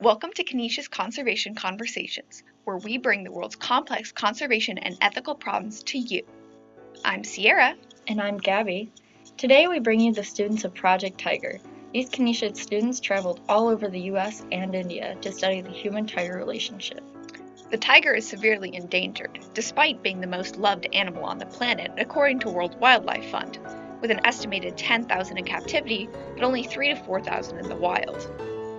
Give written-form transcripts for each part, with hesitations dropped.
Welcome to Canisius Conservation Conversations, where we bring the world's complex conservation and ethical problems to you. I'm Sierra. And I'm Gabby. Today we bring you the students of Project Tiger. These Canisius students traveled all over the U.S. and India to study the human-tiger relationship. The tiger is severely endangered, despite being the most loved animal on the planet, according to World Wildlife Fund, with an estimated 10,000 in captivity, but only 3,000 to 4,000 in the wild.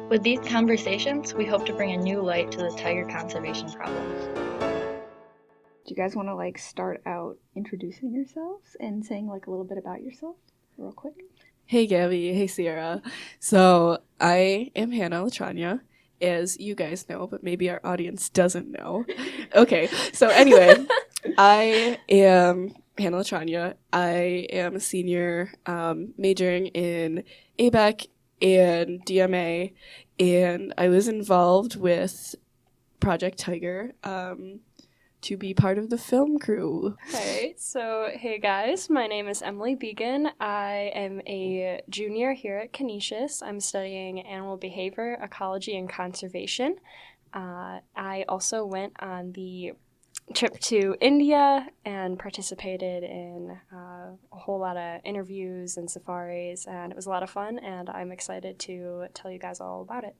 With these conversations, we hope to bring a new light to the tiger conservation problem. Do you guys want to start out introducing yourselves and saying a little bit about yourself real quick? Hey Gabby, hey Sierra. So I am Hannah Latranya, as you guys know, but maybe our audience doesn't know. Okay, so anyway, I am Hannah Latranya. I am a senior majoring in ABAC and DMA, and I was involved with Project Tiger to be part of the film crew. Hey guys, my name is Emily Began. I am a junior here at Canisius. I'm studying animal behavior, ecology, and conservation. I also went on the trip to India and participated in a whole lot of interviews and safaris, and it was a lot of fun, and I'm excited to tell you guys all about it.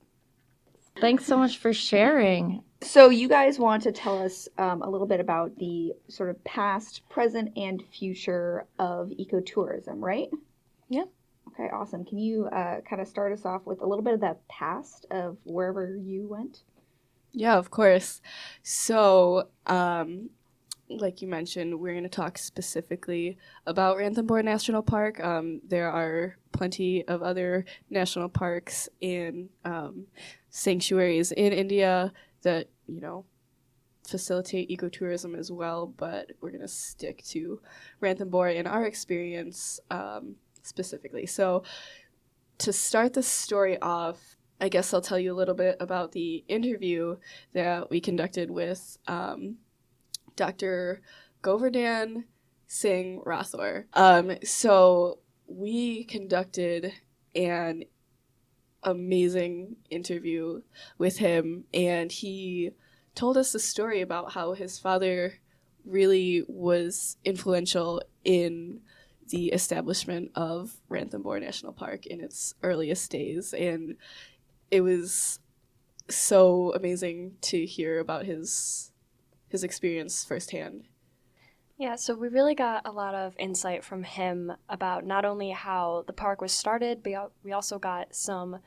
Thanks so much for sharing. So you guys want to tell us a little bit about the sort of past, present, and future of ecotourism, right? Yep. Okay, awesome. Can you kind of start us off with a little bit of the past of wherever you went? Yeah, of course. So, like you mentioned, we're going to talk specifically about Ranthambore National Park. There are plenty of other national parks and sanctuaries in India that, facilitate ecotourism as well, but we're going to stick to Ranthambore in our experience specifically. So, to start the story off, I guess I'll tell you a little bit about the interview that we conducted with Dr. Govardhan Singh Rathore. So we conducted an amazing interview with him, and he told us a story about how his father really was influential in the establishment of Ranthambore National Park in its earliest days, and it was so amazing to hear about his experience firsthand. Yeah, so we really got a lot of insight from him about not only how the park was started, but we also got some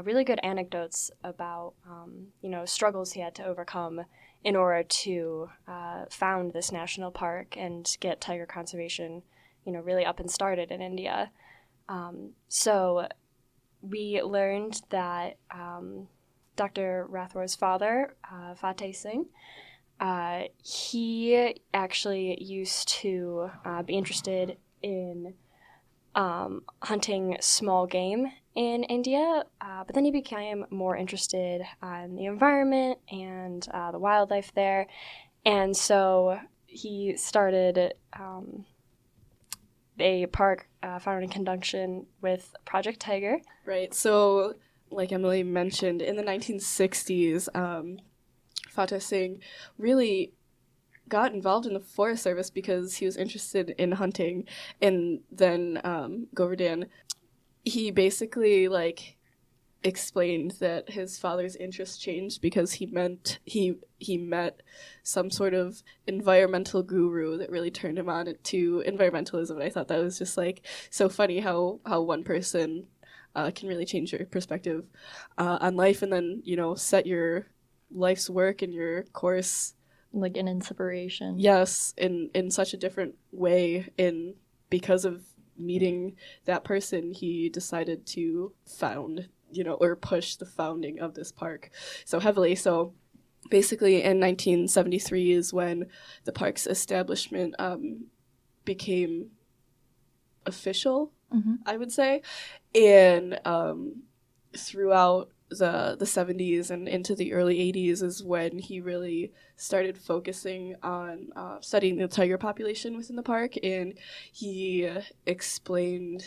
really good anecdotes about, struggles he had to overcome in order to found this national park and get tiger conservation, really up and started in India. So we learned that Dr. Rathore's father, Fateh Singh, he actually used to be interested in hunting small game in India, but then he became more interested in the environment and the wildlife there, and so he started a park founded in conjunction with Project Tiger. Right, so like Emily mentioned, in the 1960s, Fateh Singh really got involved in the Forest Service because he was interested in hunting, and then Govardhan, he basically explained that his father's interest changed because he met some sort of environmental guru that really turned him on to environmentalism, and I thought that was just so funny how one person can really change your perspective on life, and then set your life's work and your course Like an inspiration. Yes, in such a different way, and because of meeting that person, he decided to found, or push the founding of this park so heavily. So basically in 1973 is when the park's establishment became official, I would say, and throughout the 70s and into the early 80s is when he really started focusing on studying the tiger population within the park, and he explained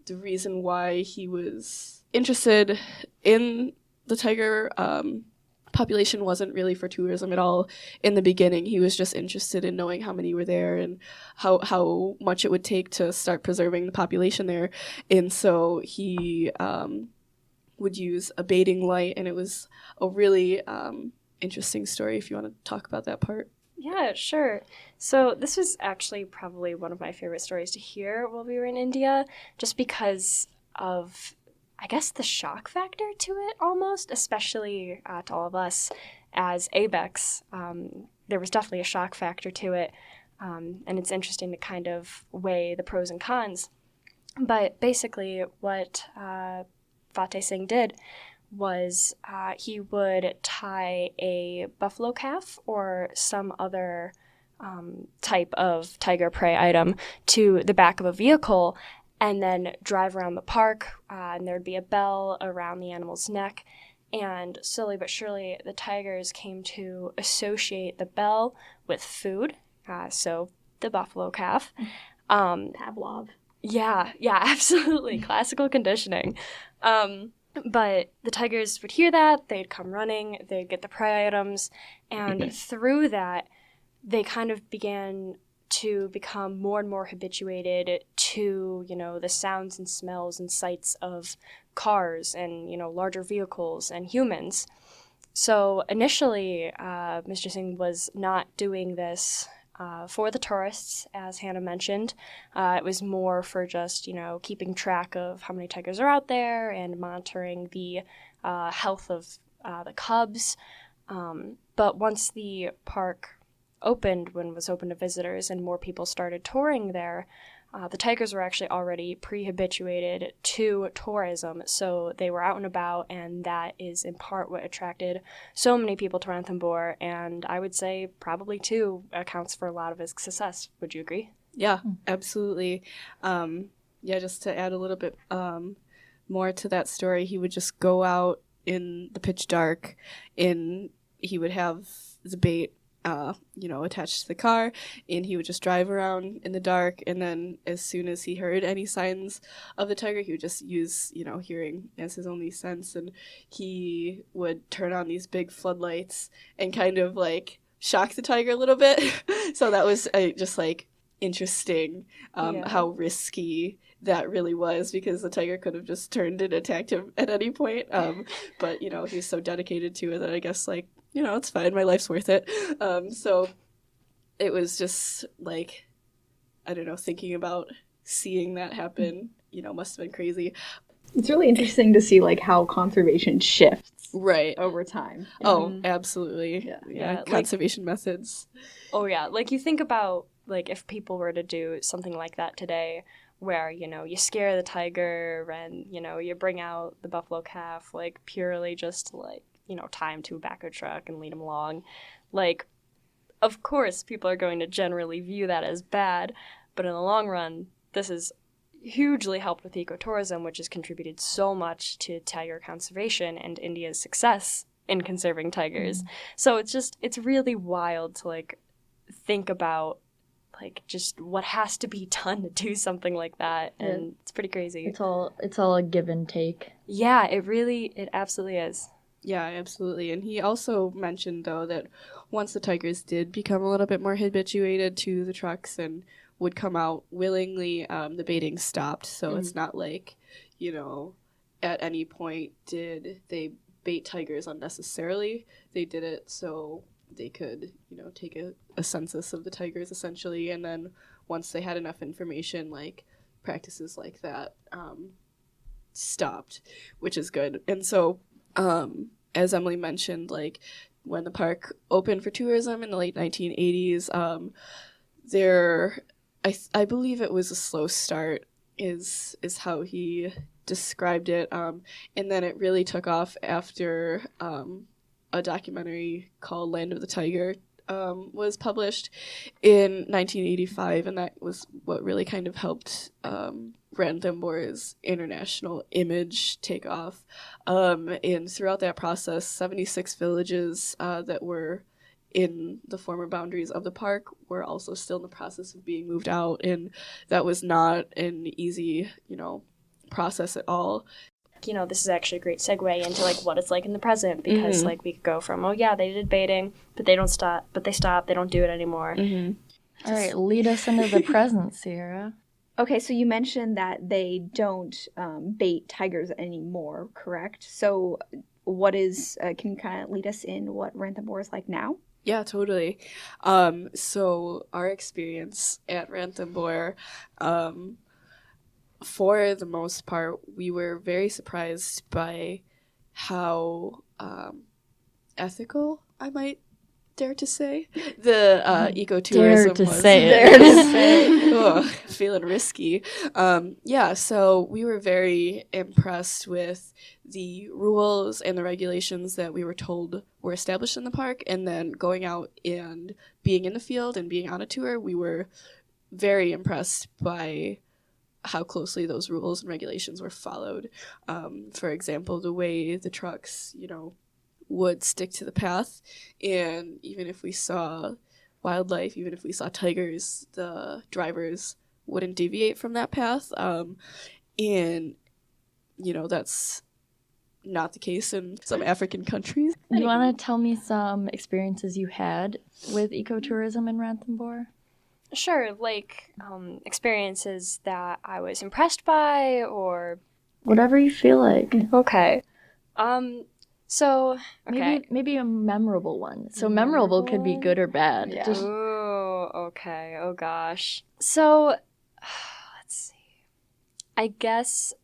the reason why he was interested in the tiger population wasn't really for tourism at all in the beginning. He was just interested in knowing how many were there and how much it would take to start preserving the population there. And so he would use a baiting light, and it was a really interesting story if you want to talk about that part. Yeah, sure. So this was actually probably one of my favorite stories to hear while we were in India, just because of, I guess, the shock factor to it almost, especially to all of us as ABEX. There was definitely a shock factor to it, and it's interesting to kind of weigh the pros and cons. But basically what Fateh Singh did was he would tie a buffalo calf or some other type of tiger prey item to the back of a vehicle and then drive around the park, and there'd be a bell around the animal's neck. And slowly but surely, the tigers came to associate the bell with food, so the buffalo calf. Pavlov. Yeah, absolutely. Classical conditioning. But the tigers would hear that, they'd come running, they'd get the prey items, and through that, they kind of began to become more and more habituated to, the sounds and smells and sights of cars and, larger vehicles and humans. So initially, Mr. Singh was not doing this for the tourists, as Hannah mentioned. It was more for just, keeping track of how many tigers are out there and monitoring the health of the cubs. But once the park opened, when it was open to visitors and more people started touring there, the tigers were actually already pre-habituated to tourism, so they were out and about, and that is in part what attracted so many people to Ranthambore, and I would say probably too accounts for a lot of his success. Would you agree? Yeah, absolutely. Just to add a little bit more to that story, he would just go out in the pitch dark, and he would have the bait attached to the car, and he would just drive around in the dark, and then as soon as he heard any signs of the tiger, he would just use, hearing as his only sense, and he would turn on these big floodlights and kind of shock the tiger a little bit. So that was just interesting how risky that really was, because the tiger could have just turned and attacked him at any point. But he was so dedicated to it that I guess it's fine, my life's worth it. So it was just I don't know, thinking about seeing that happen, must have been crazy. It's really interesting to see how conservation shifts right over time. Oh, absolutely. Yeah, conservation methods. Oh yeah, you think about if people were to do something like that today, where you scare the tiger and you bring out the buffalo calf purely just to tie him to a backer truck and lead him along, of course people are going to generally view that as bad, but in the long run this has hugely helped with ecotourism, which has contributed so much to tiger conservation and India's success in conserving tigers. So it's really wild to think about just what has to be done to do something like that, and it's pretty crazy. It's all a give and take. Yeah, it absolutely is. Yeah, absolutely. And he also mentioned, though, that once the tigers did become a little bit more habituated to the trucks and would come out willingly, the baiting stopped. So it's not at any point did they bait tigers unnecessarily. They did it so they could, take a census of the tigers, essentially. And then once they had enough information, practices like that stopped, which is good. And so as Emily mentioned, when the park opened for tourism in the late 1980s, I believe it was a slow start is how he described it, and then it really took off after a documentary called Land of the Tiger was published in 1985, and that was what really kind of helped Ranthambore's international image take off. And throughout that process, 76 villages that were in the former boundaries of the park were also still in the process of being moved out, and that was not an easy, process it all. You know, this is actually a great segue into like what it's like in the present, because like we could go from, oh yeah, they did baiting, but they stop, they don't do it anymore. All right, lead us into the present, Sierra. Okay, so you mentioned that they don't bait tigers anymore, correct? So what is, can you kind of lead us in what Ranthambore is like now? Yeah, totally. So our experience at Ranthambore, for the most part, we were very surprised by how ethical, I might dare to say, the ecotourism Dare to was. say it. Dare to say. Ugh, feeling risky. Yeah, so we were very impressed with the rules and the regulations that we were told were established in the park, and then going out and being in the field and being on a tour, we were very impressed by how closely those rules and regulations were followed. For example, the way the trucks, would stick to the path, and even if we saw wildlife, even if we saw tigers, the drivers wouldn't deviate from that path. And that's not the case in some African countries. You want to tell me some experiences you had with ecotourism in Ranthambore? Sure, like experiences that I was impressed by, or whatever you feel like. Okay. So okay. Maybe a memorable one. So memorable could be good or bad. Yeah. Just... Oh, okay. Oh gosh. So let's see. I guess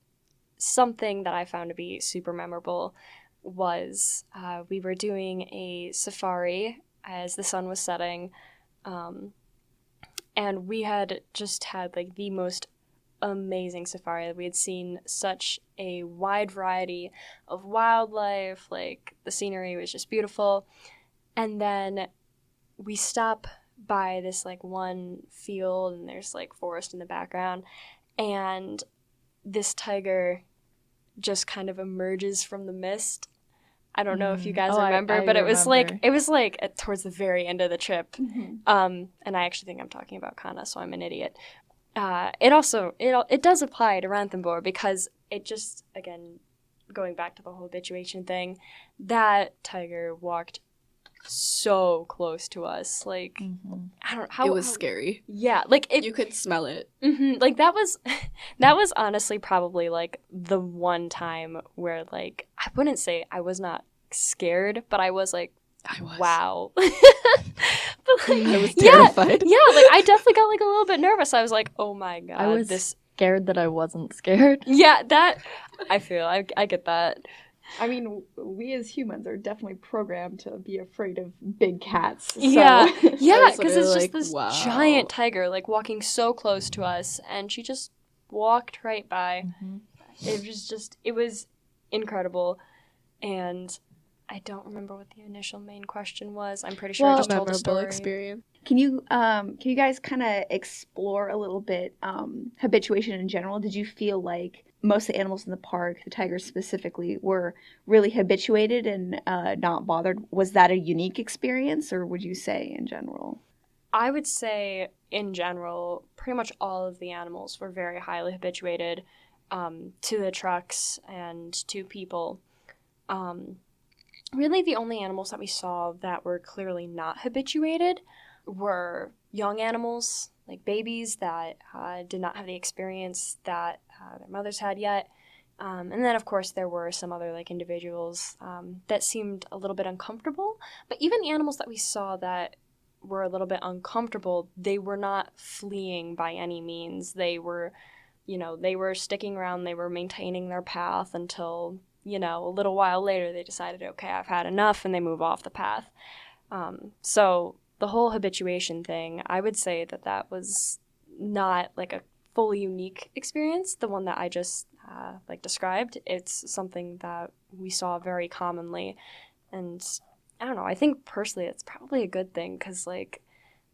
something that I found to be super memorable was we were doing a safari as the sun was setting, and we had just had like the most amazing safari. We had seen such a wide variety of wildlife, like the scenery was just beautiful. And then we stop by this like one field, and there's like forest in the background, and this tiger just kind of emerges from the mist. I don't know if you guys remember, but it was like towards the very end of the trip. And I actually think I'm talking about Kana, so I'm an idiot. It does apply to Ranthambore, because it just, again, going back to the whole habituation thing, that tiger walked so close to us. Like, I don't know how. It was scary. Yeah, like you could smell it. Like that was honestly probably like the one time where, like, I wouldn't say I was not scared, but I was like, I was. Wow. But, like, I was terrified. Yeah, like I definitely got like a little bit nervous. I was like, oh my god, I was scared that I wasn't scared. Yeah, that I feel I get that. I mean, we as humans are definitely programmed to be afraid of big cats. So. Yeah, because it's just like, this wow. giant tiger like walking so close to us, and she just walked right by. It was incredible, and I don't remember what the initial main question was. I'm pretty sure I just told a story. Experience. Can you guys kind of explore a little bit habituation in general? Did you feel like most of the animals in the park, the tigers specifically, were really habituated and not bothered? Was that a unique experience, or would you say in general? I would say in general, pretty much all of the animals were very highly habituated to the trucks and to people. Really, the only animals that we saw that were clearly not habituated were young animals, like babies that did not have the experience that their mothers had yet. And then, of course, there were some other like individuals that seemed a little bit uncomfortable. But even the animals that we saw that were a little bit uncomfortable, they were not fleeing by any means. They were, they were sticking around. They were maintaining their path until, a little while later they decided, okay, I've had enough, and they move off the path. So the whole habituation thing, I would say that was not like a fully unique experience, the one that I just described. It's something that we saw very commonly, and I don't know, I think personally it's probably a good thing, because like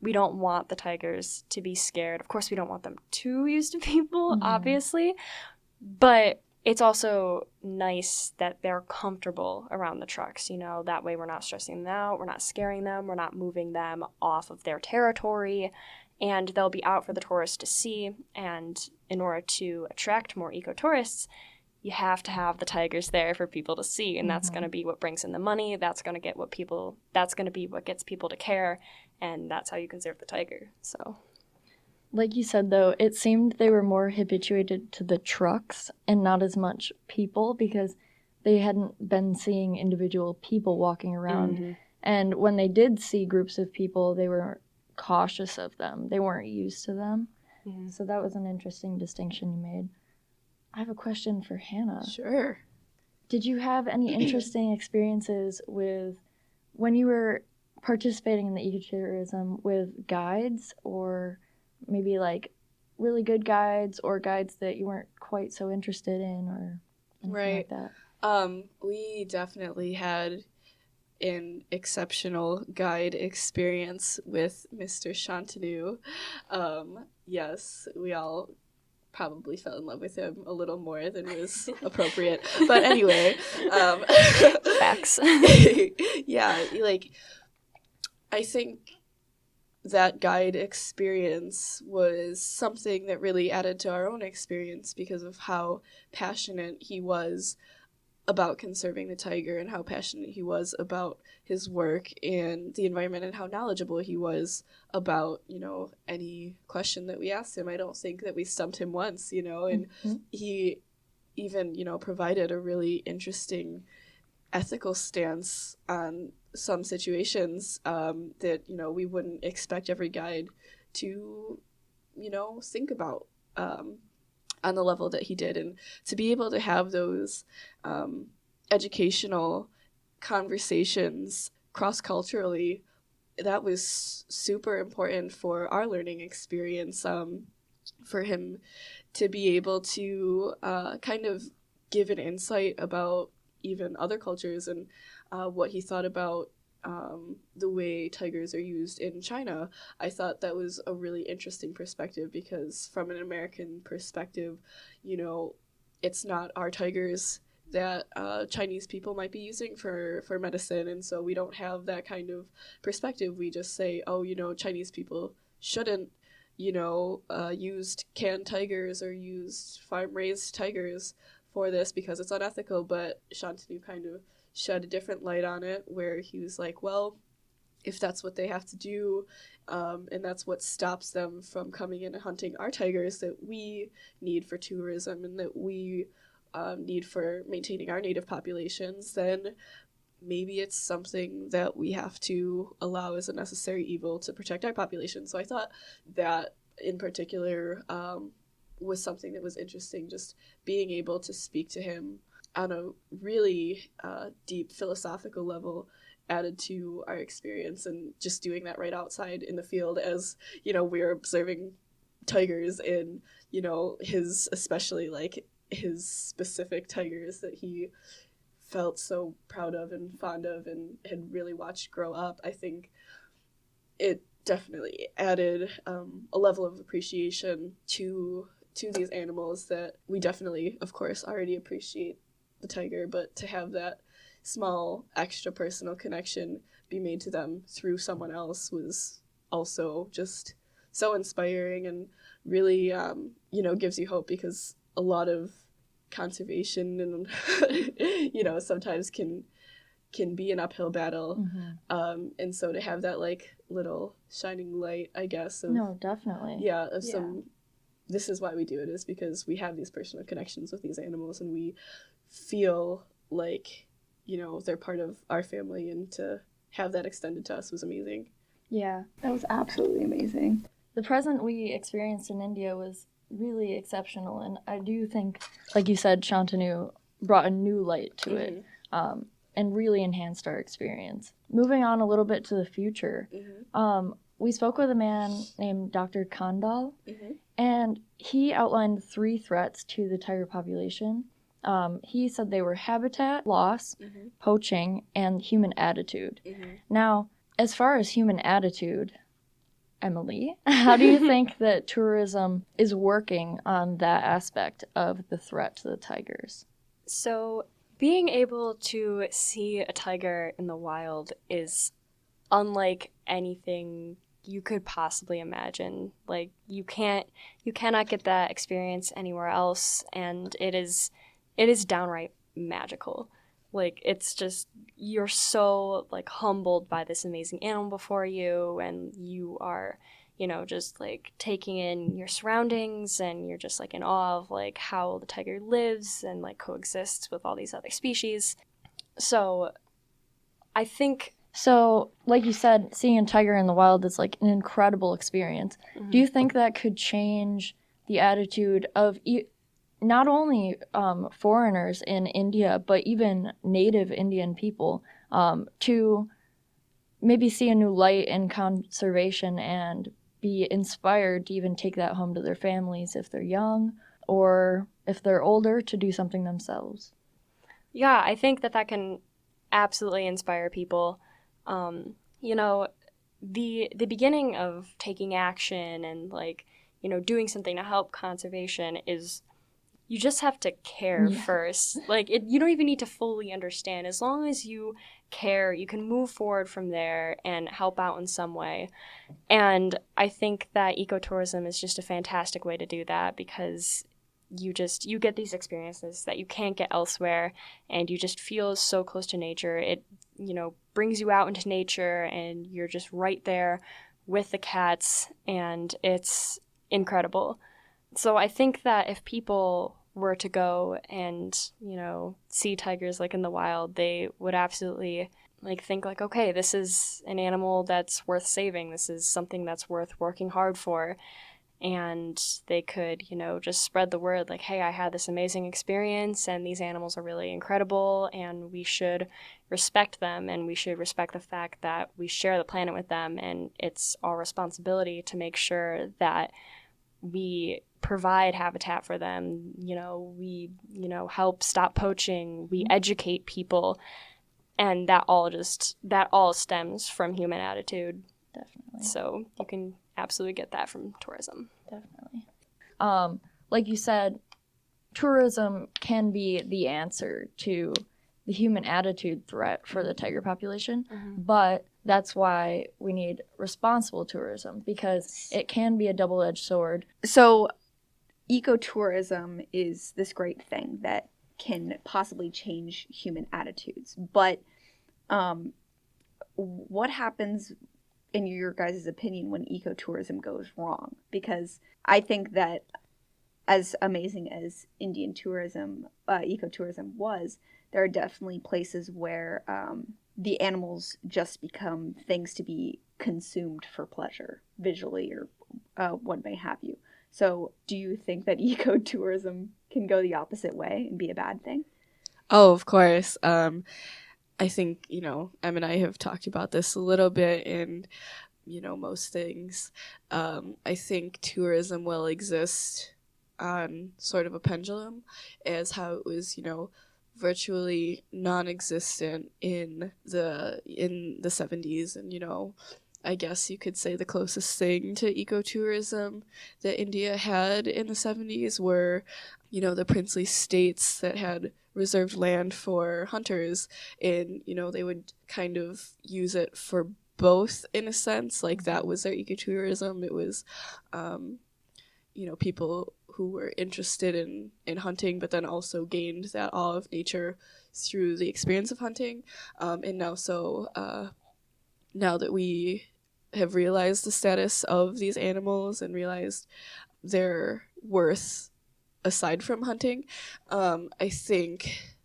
we don't want the tigers to be scared. Of course we don't want them too used to people, obviously, but it's also nice that they're comfortable around the trucks, that way we're not stressing them out, we're not scaring them, we're not moving them off of their territory, and they'll be out for the tourists to see. And in order to attract more eco-tourists, you have to have the tigers there for people to see, and that's going to be what brings in the money. That's going to be what gets people to care, and that's how you conserve the tiger. So, like you said, though, it seemed they were more habituated to the trucks and not as much people, because they hadn't been seeing individual people walking around. And when they did see groups of people, they were cautious of them. They weren't used to them. So that was an interesting distinction you made. I have a question for Hannah. Sure. Did you have any interesting experiences with when you were participating in the ecotourism with guides, or maybe like really good guides or guides that you weren't quite so interested in, or anything like that? We definitely had an exceptional guide experience with Mr. Shantanu. Yes, we all probably fell in love with him a little more than was appropriate. But anyway, facts. Yeah, like, I think that guide experience was something that really added to our own experience because of how passionate he was about conserving the tiger, and how passionate he was about his work and the environment, and how knowledgeable he was about, any question that we asked him. I don't think that we stumped him once, and he even, provided a really interesting ethical stance on some situations that, we wouldn't expect every guide to, think about on the level that he did. And to be able to have those educational conversations cross-culturally, that was super important for our learning experience, for him to be able to kind of give an insight about even other cultures, and what he thought about the way tigers are used in China. I thought that was a really interesting perspective, because from an American perspective, it's not our tigers that Chinese people might be using for medicine, and so we don't have that kind of perspective. We just say, Chinese people shouldn't, used canned tigers or used farm-raised tigers for this because it's unethical. But Shantanu kind of shed a different light on it, where he was like, well, if that's what they have to do, and that's what stops them from coming in and hunting our tigers that we need for tourism and that we need for maintaining our native populations, then maybe it's something that we have to allow as a necessary evil to protect our population. So I thought that in particular was something that was interesting, just being able to speak to him on a really deep philosophical level added to our experience, and just doing that right outside in the field as, we're observing tigers, and, especially like his specific tigers that he felt so proud of and fond of and had really watched grow up. I think it definitely added a level of appreciation to these animals that we definitely, of course, already appreciate the tiger, but to have that small extra personal connection be made to them through someone else was also just so inspiring, and really gives you hope, because a lot of conservation and sometimes can be an uphill battle. And so to have that like little shining light, I guess, No, definitely. This is why we do it, is because we have these personal connections with these animals, and we feel like they're part of our family, and to have that extended to us was amazing. Yeah, that was absolutely amazing. The present we experienced in India was really exceptional, and I do think, like you said, Shantanu brought a new light to it, and really enhanced our experience. Moving on a little bit to the future, we spoke with a man named Dr. Kandal, and he outlined 3 threats to the tiger population. He said they were habitat loss, poaching, and human attitude. Now, as far as human attitude, Emily, how do you think that tourism is working on that aspect of the threat to the tigers? So, being able to see a tiger in the wild is unlike anything you could possibly imagine. Like, you cannot get that experience anywhere else, and it is downright magical. Like, it's just, you're so, like, humbled by this amazing animal before you, and you are, just, like, taking in your surroundings, and you're just, like, in awe of, like, how the tiger lives and, like, coexists with all these other species. So, I think... So, like you said, seeing a tiger in the wild is, like, an incredible experience. Mm-hmm. Do you think that could change the attitude of... not only foreigners in India, but even native Indian people, to maybe see a new light in conservation and be inspired to even take that home to their families if they're young, or if they're older, to do something themselves? Yeah, I think that can absolutely inspire people. The beginning of taking action and, like, doing something to help conservation is... you just have to care first. Like, you don't even need to fully understand. As long as you care, you can move forward from there and help out in some way. And I think that ecotourism is just a fantastic way to do that, because you get these experiences that you can't get elsewhere, and you just feel so close to nature. It, brings you out into nature, and you're just right there with the cats, and it's incredible. So I think that if people were to go and, see tigers, like, in the wild, they would absolutely, like, think, like, okay, this is an animal that's worth saving. This is something that's worth working hard for. And they could, just spread the word, like, hey, I had this amazing experience, and these animals are really incredible, and we should respect them, and we should respect the fact that we share the planet with them, and it's our responsibility to make sure that we provide habitat for them, we, help stop poaching, we educate people, and that all stems from human attitude. Definitely. So you can absolutely get that from tourism. Definitely. Like you said, tourism can be the answer to the human attitude threat for the tiger population, but that's why we need responsible tourism, because it can be a double-edged sword. So ecotourism is this great thing that can possibly change human attitudes, but what happens, in your guys' opinion, when ecotourism goes wrong? Because I think that, as amazing as Indian tourism, ecotourism was, there are definitely places where the animals just become things to be consumed for pleasure, visually or what may have you. So do you think that ecotourism can go the opposite way and be a bad thing? Oh, of course. I think, Em and I have talked about this a little bit in, most things. I think tourism will exist on sort of a pendulum, as how it was, virtually non-existent in the 70s, and I guess you could say the closest thing to ecotourism that India had in the 70s were, the princely states that had reserved land for hunters, and, they would kind of use it for both, in a sense. Like, that was their ecotourism. It was, people who were interested in hunting, but then also gained that awe of nature through the experience of hunting. And now that we have realized the status of these animals and realized their worth aside from hunting, I think,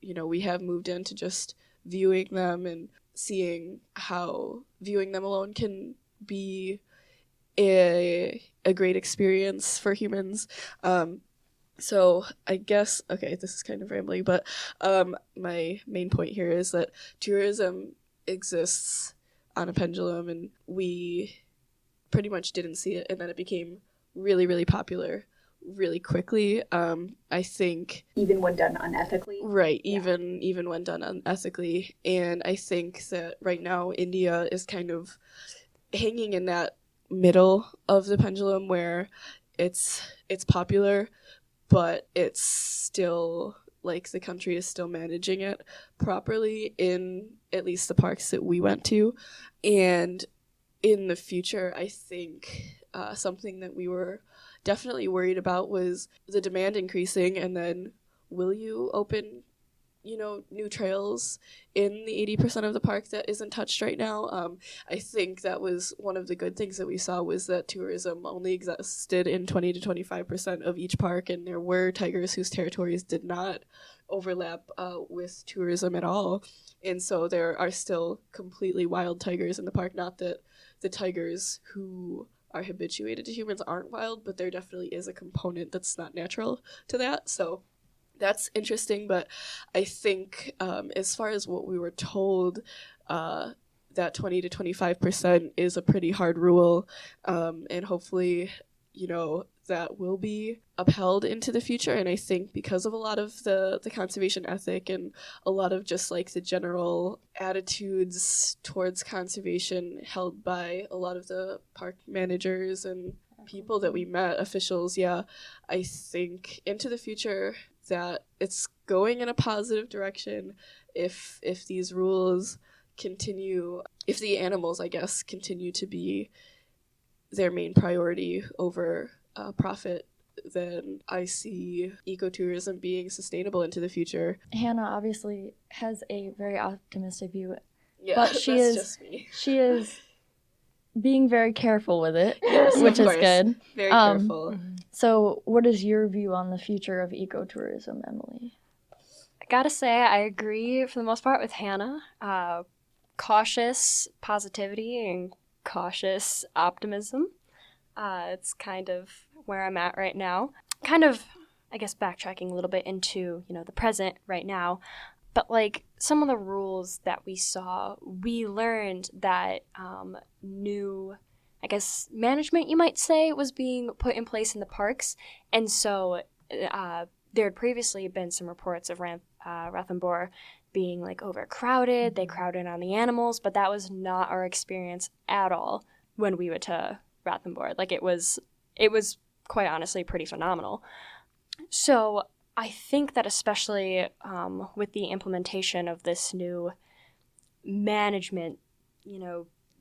we have moved into just viewing them and seeing how viewing them alone can be a great experience for humans. So I guess, okay, this is kind of rambling, but my main point here is that tourism exists on a pendulum, and we pretty much didn't see it, and then it became really, really popular really quickly. I think even when done unethically. Right, even when done unethically. And I think that right now India is kind of hanging in that middle of the pendulum where it's popular, but it's still, like, the country is still managing it properly in at least the parks that we went to. And in the future, I think something that we were definitely worried about was the demand increasing, and then will you open, new trails in the 80% of the park that isn't touched right now? I think that was one of the good things that we saw, was that tourism only existed in 20 to 25% of each park, and there were tigers whose territories did not overlap with tourism at all. And so there are still completely wild tigers in the park. Not that the tigers who are habituated to humans aren't wild, but there definitely is a component that's not natural to that. So that's interesting. But I think as far as what we were told, that 20 to 25% is a pretty hard rule. And hopefully, that will be upheld into the future. And I think because of a lot of the conservation ethic and a lot of just like the general attitudes towards conservation held by a lot of the park managers and people that we met, officials, I think into the future that it's going in a positive direction if these rules continue, if the animals, I guess, continue to be their main priority over profit, then I see ecotourism being sustainable into the future. Hannah obviously has a very optimistic view, Yeah, but she is being very careful with it, yes, which is course. good. Very careful. So what is your view on the future of ecotourism, Emily? I gotta say, I agree for the most part with Hannah. Cautious positivity and cautious optimism. It's kind of where I'm at right now. Kind of, I guess, backtracking a little bit into, the present right now. But, some of the rules that we saw, we learned that new, I guess, management, you might say, was being put in place in the parks. And so there had previously been some reports of Ranthambore being, overcrowded. They crowded on the animals, but that was not our experience at all when we went to Ranthambore. It was quite honestly pretty phenomenal. So I think that especially with the implementation of this new management,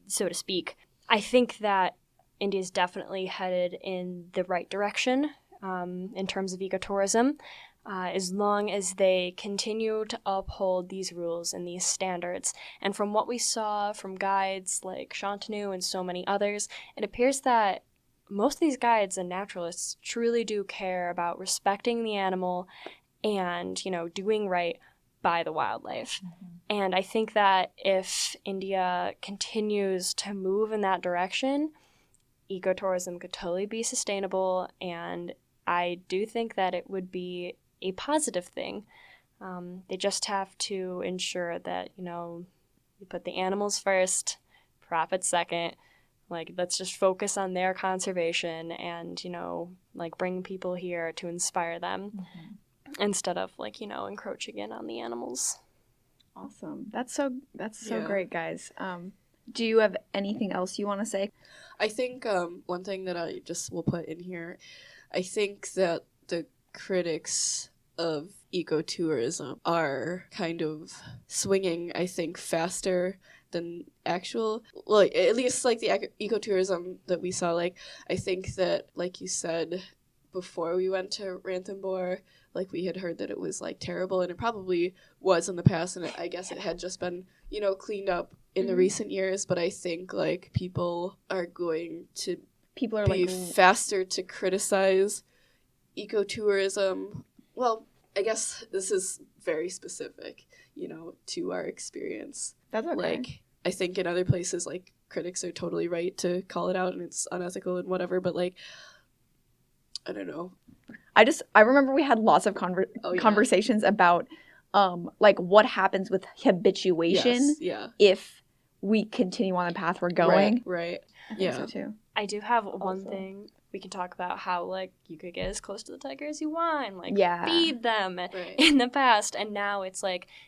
so to speak, I think that India's definitely headed in the right direction in terms of ecotourism, as long as they continue to uphold these rules and these standards. And from what we saw from guides like Shantanu and so many others, it appears that most of these guides and naturalists truly do care about respecting the animal and, doing right by the wildlife. Mm-hmm. And I think that if India continues to move in that direction, ecotourism could totally be sustainable, and I do think that it would be a positive thing. They just have to ensure that, you put the animals first, profit second. Let's just focus on their conservation and, bring people here to inspire them instead of, encroaching in on the animals. Awesome. That's so great, guys. Do you have anything else you want to say? I think one thing that I just will put in here, I think that the critics of ecotourism are kind of swinging, I think, faster than actual, at least the ecotourism that we saw. I think that, like you said, before we went to Ranthambore, we had heard that it was terrible, and it probably was in the past, and I guess it had just been cleaned up in the recent years. But I think people are going to be faster to criticize ecotourism. Well, I guess this is very specific, to our experience. That's okay. I think in other places, critics are totally right to call it out and it's unethical and whatever, but I don't know. I remember we had lots of conversations about what happens with habituation if we continue on the path we're going. Right. I think so too. I do have one thing. We can talk about how, you could get as close to the tiger as you want, feed them in the past. And now it's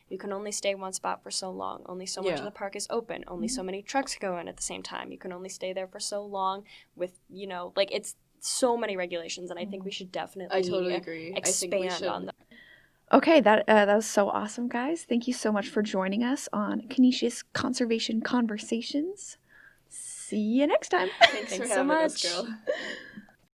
you can only stay one spot for so long. Only so much of the park is open. Only so many trucks go in at the same time. You can only stay there for so long with, it's so many regulations. And I think we should definitely I totally agree. expand on them. Okay, that was so awesome, guys. Thank you so much for joining us on Canisius Conservation Conversations. see you next time. Thanks for Thanks so having us, much. girl.